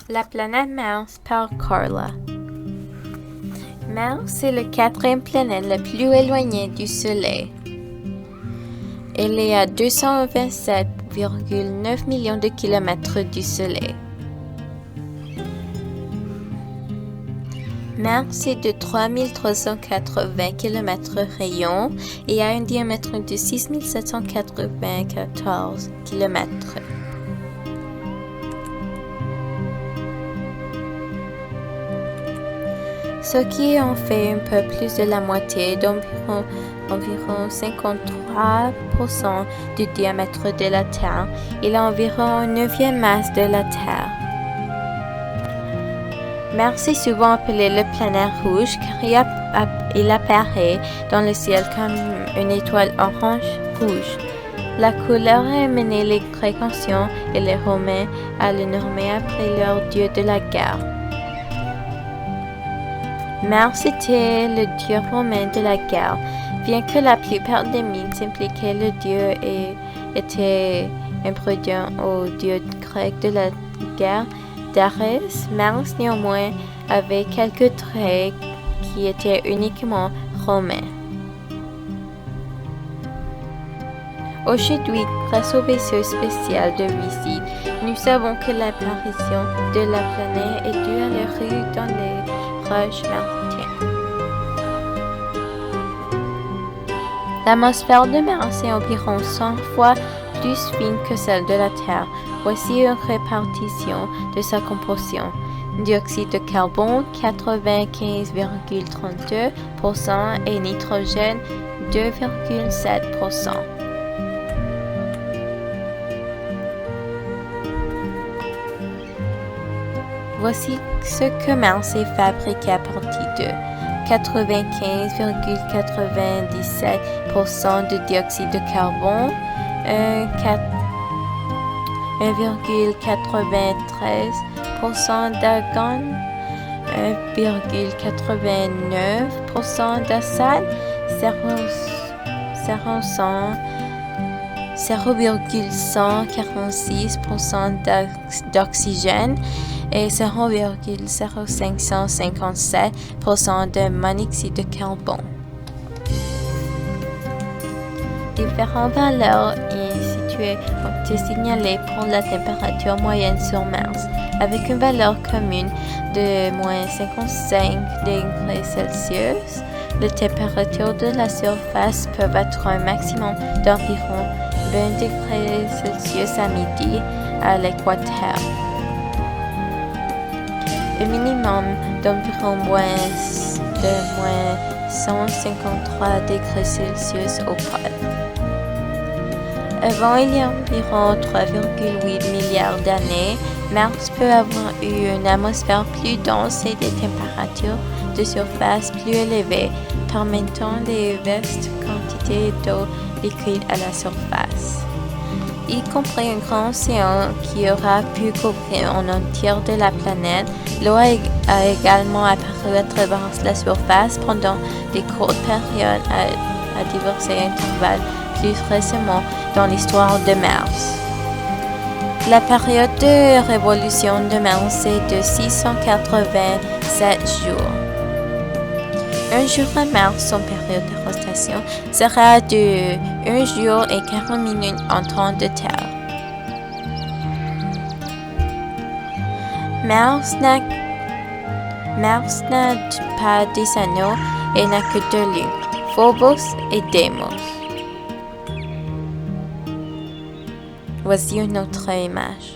La planète Mars par Carla. Mars est la quatrième planète la plus éloignée du Soleil. Elle est à 227,9 millions de kilomètres du Soleil. Mars est de 3380 km rayon et a un diamètre de 6794 km. Ce qui en fait un peu plus de la moitié, d'environ 53% du diamètre de la Terre. Il a environ une neuvième masse de la Terre. Mars est souvent appelé la planète rouge car il apparaît dans le ciel comme une étoile orange-rouge. La couleur a amené les Grecs anciens et les Romains à le nommer après leur dieu de la guerre. Mars était le dieu romain de la guerre, bien que la plupart des mythes impliquaient le dieu et étaient imprudents au dieu grec de la guerre d'Arès. Mars néanmoins avait quelques traits qui étaient uniquement romains. Aujourd'hui, grâce au vaisseau spatial de visite, nous savons que l'apparition de la planète est due à la rue dans les roches martiennes. L'atmosphère de Mars est environ 100 fois plus fine que celle de la Terre. Voici une répartition de sa composition. Dioxyde de carbone 95,32% et nitrogène 2,7%. Voici ce que Mars est fabriqué à partir de 95,97% de dioxyde de carbone, 1,93% d'argone, 1,89% d'acide, 0,146% d'oxygène et 0,0557% de monoxyde de carbone. Différentes valeurs situées ont été signalées pour la température moyenne sur Mars, avec une valeur commune de moins 55 degrés Celsius. Les températures de la surface peuvent être un maximum d'environ 20 degrés Celsius à midi à l'équateur. Le minimum d'environ moins 153 degrés Celsius au pôle. Avant il y a environ 3,8 milliards d'années, Mars peut avoir eu une atmosphère plus dense et des températures de surface plus élevées, permettant des vastes quantités d'eau liquide à la surface, y compris un grand océan qui aura pu couvrir un entier de la planète. L'eau a également apparu à travers la surface pendant des courtes périodes à divers intervalles plus récemment dans l'histoire de Mars. La période de révolution de Mars est de 687 jours. Un jour à Mars, son période de rotation sera de 1 jour et 40 minutes en temps de Terre. Mars n'a pas des anneaux et n'a que 2 lunes, Phobos et Deimos. Voici une autre image.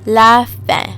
La fin.